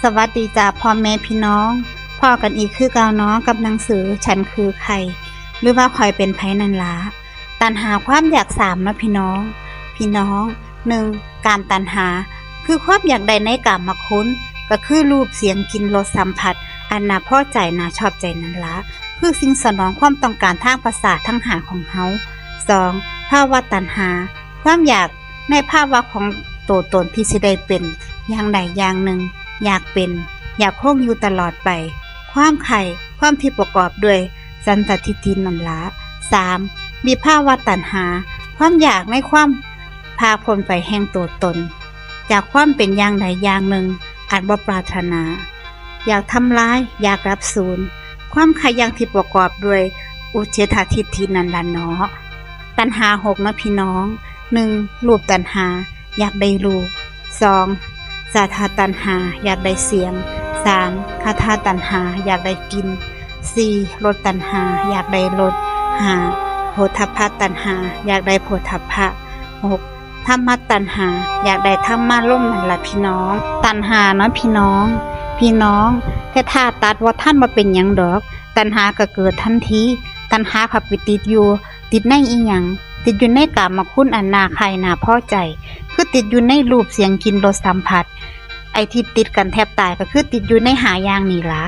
สวัสดีจ้าพ่อแม่พี่น้องพ่อกันอีกคือเก่าเนาะกับหนังสือฉันคือใครหรือว่าคอยเป็นไผนันละตัณหาความอยากสามนะพี่น้องหนึ่งการตัณหาคือความอยากใดในกามคุณก็คือรูปเสียงกลิ่นรสสัมผัสอันน่าพอใจน่าชอบใจนั่นละคือสิ่งสนองความต้องการทางประสาททั้งหาของเฮาสองภาวะตัณหาความอยากในภาวะของตัวตนที่สิได้เป็นอย่างใดอย่างหนึ่งอยากเป็นอยากคงอยู่ตลอดไปความใคร่ความที่ประกอบด้วยสันตติทินนำละ3. มีภาวะตัณหาความอยากในความพาคนไปแห่งตัวตนจากความเป็นอย่างใดอย่างหนึ่งอาจบ่ปรารถนาอยากทำร้ายอยากรับสูญความใคร่อย่างที่ประกอบด้วยอุเฉททิฏฐินันละเนาะตัณหา6นะพี่น้อง 1. รูปตัณหาอยากได้รูป 2. สัทธาตัณหาอยากได้เสียง 3. คทาตัณหาอยากได้กลิ่น 4. รสตัณหาอยากได้รส 5. โผฏฐัพพตัณหาอยากได้โผฏฐัพพะ 6. ธรรมตัณหาอยากได้ธรรมะร่มนั่นล่ะพี่น้องตัณหาเนาะพี่น้องแต่ถ้าตัดว่าท่านมาเป็นหยังดอกตัณหาก็เกิดทันทีตัณหาขับไปติดอยู่ติดในอีหยังติดอยู่ในกามคุณอันน่าใคร่น่าพอใจคือติดอยู่ในรูปเสียงกลิ่นรสสัมผัสไอ้ที่ติดกันแทบตายก็คือติดอยู่ในหาอย่างนี่ล่ะ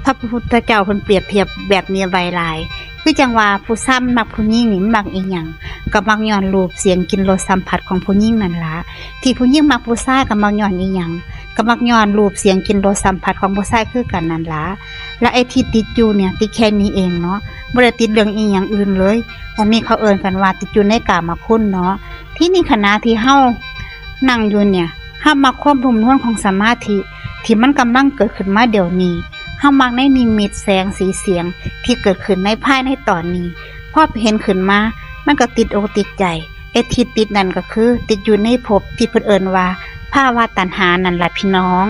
พระพุทธเจ้าเพิ่นเปรียบเทียบแบบนี้ไว้หลายคือจังว่าผู้ซ้ำมักผู้หญิงนี่มักอีหยังก็มักย้อนรูปเสียงกลิ่นรสสัมผัสของผู้หญิงนั่นล่ะที่ผู้หญิงมักผู้ชายก็มักย้อนอีหยังก็มักย้อนรูปเสียงกลิ่นรสสัมผัสของผู้ชายคือกันนั่นล่ะและไอ้ที่ติดอยู่เนี่ยติดแค่นี้เองเนาะบ่ได้ติดเรื่องอีหยังอื่นเลยอันนี้เขาเอิ้นกันว่าติดอยู่ในกามคุณเนาะที่นี่ขณะที่เฮานั่งอยู่เนี่ยเฮามักความรุ่มร่วนของสมาธิที่มันกำลังเกิดขึ้นมาเดี๋ยวนี้เฮามักในนิมิตแสงสีเสียงที่เกิดขึ้นในภายในตอนนี้พอเห็นขึ้นมามันก็ติดอกติดใจไอ้ที่ติดนั่นก็คือติดอยู่ในภพที่เพิ่นเอิ้นว่าภาวะตัณหานั่นล่ะพี่น้อง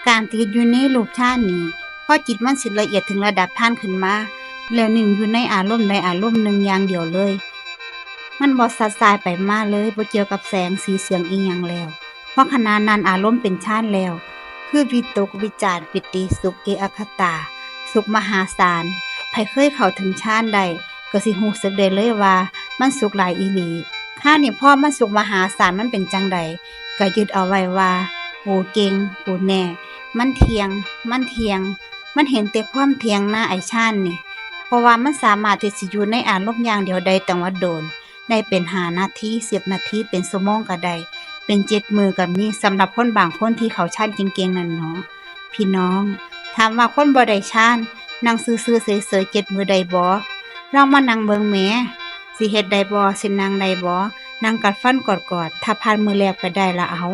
การติดอยู่ในรูปฌานนี้พอจิตมันสิละเอียดถึงระดับฌานขึ้นมาแล้วนิ่งอยู่ในอารมณ์ใดอารมณ์หนึ่งอย่างเดียวเลยมันบ่ซัดสายไปมาเลยบ่เกี่ยวกับแสงสีเสียงอีหยังแล้วเพราะขณะนั้นอารมณ์เป็นฌานแล้วคือวิตกวิจารปิติสุขเอกคตาสุขมหาศาลใครเคยเข้าถึงฌานใดก็สิรู้สึกได้เลยว่ามันสุขหลายอีหลีข้านี่พอมันสุขมหาศาลมันเป็นจังใดก็ยึดเอาไว้ว่ากูเก่งกูแน่มันเที่ยงมันเห็นแต่ความเที่ยงหน้าไอ้ฌานนี่เพราะว่ามันสามารถที่สิอยู่ในอารมณ์อย่างเดียวได้แต่ว่าโดนได้เป็น5 นาที10 นาทีเป็นชั่วโมงก็ได้เป็น7 มื้อก็มีสำหรับคนบางคนที่เขาฌานเก่งๆนั่นเนาะพี่น้องถามว่าคนบ่ได้ฌานนั่งซื่อๆเฉยๆ7 มื้อได้บ่ลองมานั่งเบิ่งแหมสิเฮ็ดได้บ่สินั่งได้บ่นั่งกัดฟันกอดๆถ้าผ่านมื้อแรกไปได้ละเอา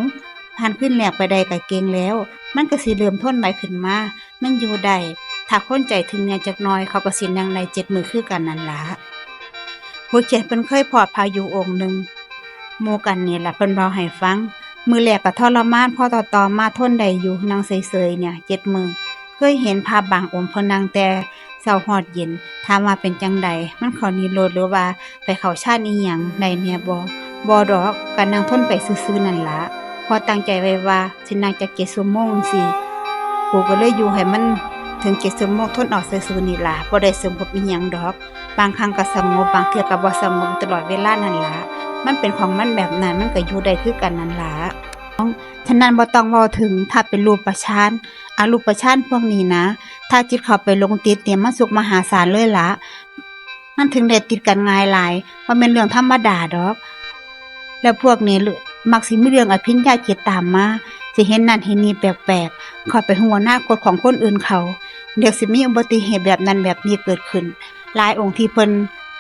ผ่านขึ้นแรกไปได้ก็เก่งแล้วมันก็สิเริ่มทนไหวขึ้นมามันอยู่ได้ถ้าคนใจถึงเนี่ยจักหน่อยเขาก็สินั่งได้7 มื้อคือกันนั่นล่ะผู้เขียนเพิ่นเคยพอดพายุองค์หนึ่งหมู่กันนี่ล่ะเพิ่นเว้าให้ฟังมื้อแรกก็ทรมานพอต่อมาทนได้อยู่นั่งเฉยๆเนี่ย7 มื้อเคยเห็นภาพบางองค์เพิ่นนั่งแต่เช้าฮอดเย็นถามว่าเป็นจังใดมันเข้านิโรธหรือว่าไปเข้าฌานอีหยังได้แน่บ่ดอกก็นั่งทนไปซื่อๆนั่นล่ะพอตั้งใจไว้ว่าสินั่งจัก7 ชั่วโมงสิกูก็เลยอยู่ให้มันถึง7 ชั่วโมงทนเอาซื่อๆนี่ล่ะบ่ได้สงบอีหยังดอกบางครั้งก็สงบบางเทื่อก็บ่สงบตลอดเวลานั่นล่ะมันเป็นของมันแบบนั้นมันก็อยู่ได้คือกันนั่นล่ะฉะนั้นบ่ต้องเว้าถึงถ้าเป็นรูปฌานอรูปฌานพวกนี้นะถ้าจิตเข้าไปลงติดเนี่ยมันสุขมหาศาลเลยล่ะมันถึงได้ติดกันง่ายหลายบ่แม่นเรื่องธรรมดาดอกแล้วพวกนี้มักสิมีเรื่องอภิญญาจิตตามมาสิเห็นนั่นเห็นนี่แปลกๆเข้าไปหัวหน้ากฎของคนอื่นเขาเดี๋ยวสิมีอุบัติเหตุแบบนั้นแบบนี้เกิดขึ้นหลายองค์ที่เพิ่น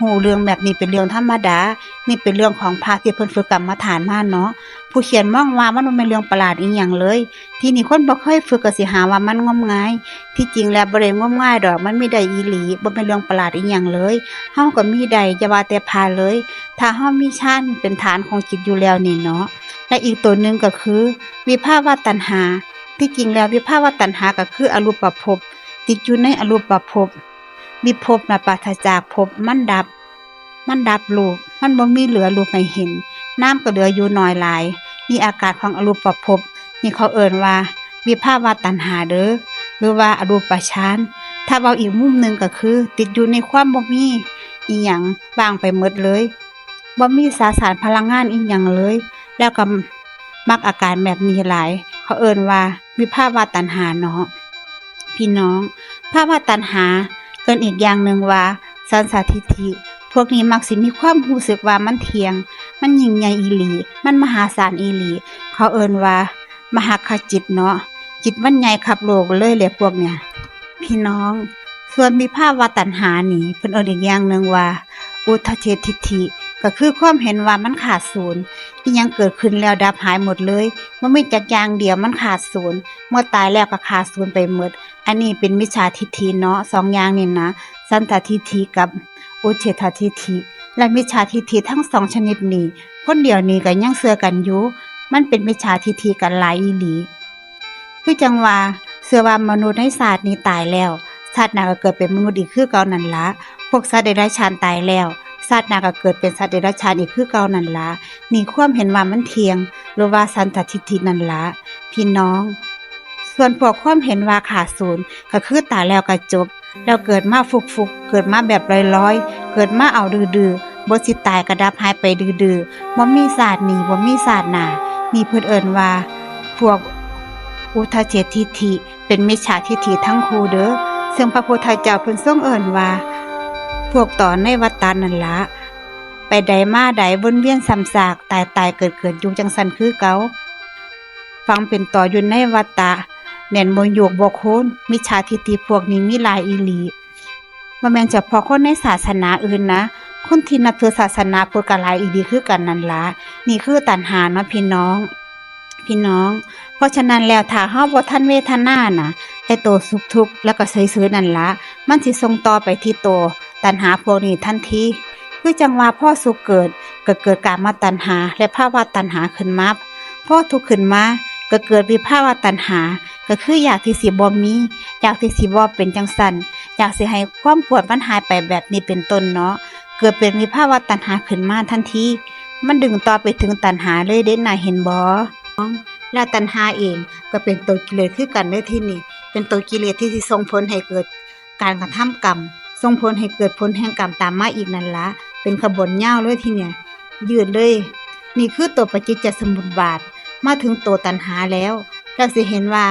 หูเรื่องแบบนี้เป็นเรื่องธรรมดานี่เป็นเรื่องของพระที่เพิ่นฝึกกรรมฐานมาเนาะผู้เขียนมองว่ามันบ่แม่นเรื่องประหลาดอีหยังเลยที่นี่คนบ่เคยฝึกก็สิหาว่ามันงมงายที่จริงแล้วบ่ได้งมงายดอกมันมีได้อีหลีบ่เป็นเรื่องประหลาดอีหยังเลยเฮาก็มีได้อย่าว่าแต่พาเลยถ้าเฮามีฌานเป็นฐานของจิตอยู่แล้วนี่เนาะและอีกตัวหนึ่งก็คือวิภาวะตัณหาที่จริงแล้ววิภาวะตัณหาก็คืออรูปภพติดอยู่ในอรูปภพวิภพน่ะปราศจากภพมันดับรูปมันบ่มีเหลือรูปให้เห็นน้ำก็เหลืออยู่น้อยหลายนี่อาการของอรูปภพนี่เขาเอิ้นว่า วิภาวะตัณหาเด้อหรือว่าอรูปฌานถ้าเว้าอีกมุมหนึงก็คือ ติดอยู่ในความบ่มีอีหยังว่างไปหมดเลยบ่มีสารพลังงานอีหยังเลย แล้วก็มักอาการแบบนี้หลายเขาเอิ้นว่าวิภาวะตัณหาเนาะพี่น้องภาวะตัณหาเอิ้นอีกอย่างหนึงว่าสันสาทิฏฐิพวกนี้มักสิมีความรู้สึกว่ามันเที่ยงมันยิ่งใหญ่อีหลีมันมหาศาลอีหลีเขาเอิ้นว่ามหคจิตเนาะจิตมันใหญ่ขับโลกเลยแหละพวกเนี่ยพี่น้องส่วนวิภาวะตัณหานี่เพิ่นเอิ้นอีกอย่างหนึงว่าอุทธัจเจทิฏฐิก็คือความเห็นว่ามันขาดศูนย์อีหยังเกิดขึ้นแล้วดับหายหมดเลยมันมีจักอย่างเดียวมันขาดศูนย์เมื่อตายแล้วก็ขาดศูนย์ไปหมดอันนี้เป็นมิจฉาทิฏฐิเนาะ2อย่างนี่นะสันตทิฏฐิกับอุเฉททิฏฐิและมิจฉาทิฏฐิทั้ง2ชนิดนี้คนเดียวนี้ก็ยังเชื่อกันอยู่มันเป็นมิจฉาทิฏฐิกันหลายอีหลีคือจังว่าเชื่อว่ามนุษย์ในศาสตร์นี้ตายแล้วชาติหน้าก็เกิดเป็นมนุษย์อีกคือเก่านั่นละพวกสัตว์เดรัจฉานตายแล้วชาติหน้าก็เกิดเป็นสัตว์เดรัจฉานอีกคือเก่านั่นละนี่ความเห็นว่ามันเที่ยงหรือว่าสันตทิฏฐินั่นละพี่น้องส่วนพวกความเห็นว่าขาดศูนย์ก็คือตายแล้วก็จบแล้วเกิดมาฟุกๆเกิดมาแบบลอยๆเกิดมาเอาดื้อๆบ่สิตายก็ดับหายไปดื้อๆบ่มีศาสตร์นี้บ่มีศาสตร์หน้านี่เพิ่นเอิ้นว่าพวกอุทธัจเจทิฏฐิเป็นมิจฉาทิฏฐิทั้งคู่เด้อซึ่งพระพุทธเจ้าเพิ่นทรงเอิ้นว่าพวกตอนในวัฏฏะนั่นละไปใดมาใดวนเวียนซ้ำซากตายเกิดอยู่จังซั่นคือเก่าฟังเป็นต่ออยู่ในวัฏฏะแน่นบ่โยกบ่โคนมิจฉาทิฏฐิพวกนี้มีหลายอีหลีบ่แม่นเฉพาะคนในศาสนาอื่นนะคนที่นับถือศาสนาพุทธก็หลายอีหลีคือกันนั่นล่ะนี่คือตัณหาเนาะพี่น้องเพราะฉะนั้นแล้วถ้าเฮาบ่ทันเวทนาน่ะไอ้โตสุขทุกข์แล้วก็เฉยๆนั่นล่ะมันสิส่งต่อไปที่โตตัณหาพวกนี้ทันทีคือจังว่าพ่อสุขเกิดก็เกิดกามตัณหาและภาวะตัณหาขึ้นมาพอทุกข์ขึ้นมาก็เกิดวิภาวะตัณหาก็คืออยากที่สิบ่มีอยากที่สิบ่เป็นจังซั่นอยากสิให้ความปวดมันหายไปแบบนี้เป็นต้นเนาะเกิดเป็นวิภาวะตัณหาขึ้นมาทันทีมันดึงต่อไปถึงตัณหาเลยเด้น่ะเห็นบ่แล้วตัณหาเองก็เป็นตัวกิเลสคือกันเด้อที่นี่เป็นตัวกิเลสที่สิส่งผลให้เกิดการกระทำกรรมส่งผลให้เกิดผลแห่งกรรมตามมาอีกนั่นล่ะเป็นขบวนยาวเลยที่เนี่ยยืดเลยนี่คือตัวปฏิจจสมุปบาทมาถึงตัวตัณหาแล้วสิเห็นว่า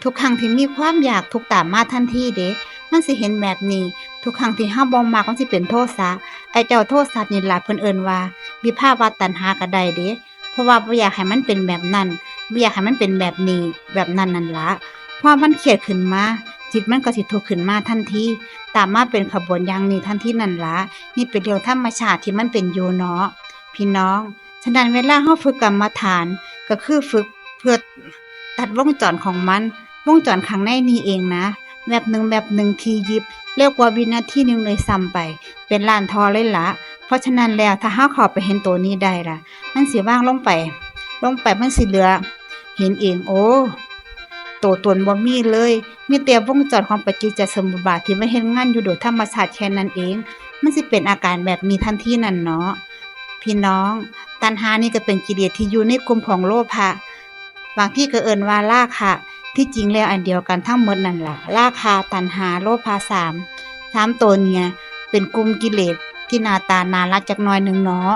ทุกครั้งที่มีความอยากทุกตามมาทันทีเด้มันสิเห็นแบบนี้ทุกครั้งที่เฮาบ่มักมันสิเป็นโทสะไอ้เจ้าโทสะนี่ล่ะเพิ่นเอิ้นว่าวิภาวะตัณหาก็ได้เด้เพราะว่าบ่อยากให้มันเป็นแบบนั้นบ่อยากให้มันเป็นแบบนี้แบบนั้นนั่นล่ะพอมันเครียดขึ้นมาจิตมันก็สิทุกข์ขึ้นมาทันทีตามมาเป็นขบวนอย่างนี้ทันทีนั่นล่ะนี่เป็นเรื่องธรรมชาติที่มันเป็นอยู่เนาะพี่น้องฉะนั้นเวลาเฮาฝึกกรรมฐานก็คือฝึกเพื่อตัดวงจรของมันวงจรข้างในนี้เองนะแบบหนึ่งที่ยิบเรียกว่าวินาทีนึงเลยซ้ำไปเป็นล้านทอเลยล่ะเพราะฉะนั้นแล้วถ้าเฮาเข้าไปเห็นตัวนี้ได้ล่ะมันสิว่างลงไปมันสิเหลือเห็นเองโอ้ตัวตนบ่มีเลยมีแต่วงจรของปฏิจจสมุปบาทที่มันเฮ็ดงานอยู่โดยธรรมชาติแค่นั้นเองมันสิเป็นอาการแบบนี้ทันทีนั่นเนาะพี่น้องตัณหานี่ก็เป็นกิเลสที่อยู่ในกลุ่มของโลภะบางที่ก็เอิ้นว่าราคะที่จริงแล้วอันเดียวกันทั้งหมดนั่นล่ะราคะตัณหาโลภะ3ตัวเนี่ยเป็นกลุ่มกิเลสที่หน้าตาน่ารักจักหน่อยนึงเนาะ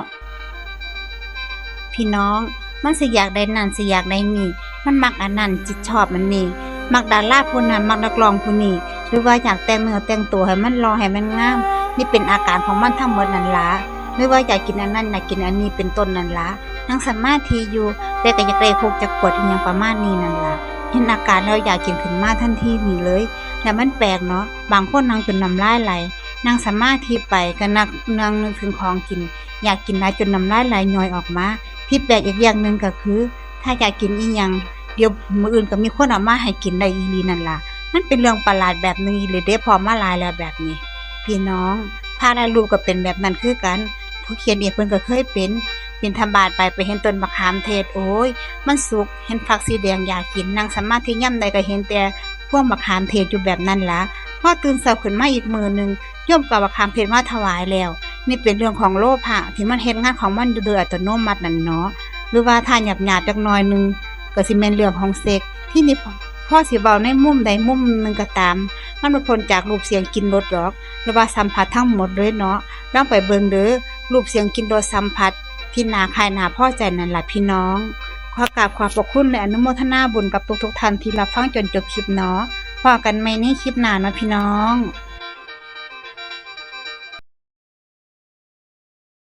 พี่น้องมันสิอยากได้นั่นสิอยากได้นี่มันมักอันนั้นจิตชอบมันนี่มักดาราผู้นั้นมักนักร้องผู้นี้หรือว่าอยากแต่งเนื้อแต่งตัวให้มันหล่อให้มันงามนี่เป็นอาการของมันทั้งหมดนั่นล่ะหรือว่าอยากกินอันนั้นอยากกินอันนี้เป็นต้นนั่นล่ะนั่งสมาธิอยู่แต่ก็อยากได้พกจักขวดอีหยังประมาณนี้นั่นล่ะเห็นอาการแล้วอยากกินขึ้นมาทันทีนี่เลยแล้วมันแปลกเนาะบางคนนั่งจนน้ำลายไหลนั่งสมาธิไปก็นั่งนึกถึงของกินอยากกินหลายจนน้ำลายไหลย่อยออกมาที่แปลกอีกอย่างนึงก็คือถ้าอยากกินอีหยังเดี๋ยวมื้ออื่นก็มีคนเอามาให้กินได้อีหลีนั่นล่ะมันเป็นเรื่องประหลาดแบบนึงอีหลีเด้พอมาหลายแล้วแบบนี้พี่น้องพระได้รูปก็เป็นแบบนั้นคือกันผู้เขียนเองเพิ่นก็เคยเป็นบิณฑบาตไปเห็นต้นมะขามเทศโอ้ยมันสุกเห็นผักสีแดงอยากกินนั่งสมาธิย่ำใดก็เห็นแต่พวกมะขามเทศอยู่แบบนั้นล่ะพอตื่นเช้าขึ้นมาอีกมื้อนึงโยมก็มะขามเทศมาถวายแล้วนี่เป็นเรื่องของโลภะที่มันเฮ็ดงานของมันโดยอัตโนมัตินั่นเนาะหรือว่าถ้าหยาบๆจักหน่อยนึงก็สิแม่นเรื่องของเซ็กที่นี่ พ่อสิเว้าในมุมใดมุมหนึงก็ตามมันบ่พ้นจากรูปเสียงกลิ่นรสดอกหรือว่าสัมผัสทั้งหมดเลยเนาะลองไปเบิ่งเด้อรูปเสียงกลิ่นรสสัมผัสที่น่าคายน่าพอใจนั่นล่ะพี่น้องขอกราบขอบพระคุณและอนุโมทนาบุญกับทุกๆท่านที่รับฟังจนจบคลิปเนาะพบกันใหม่ในคลิปหน้าเนาะพี่น้อง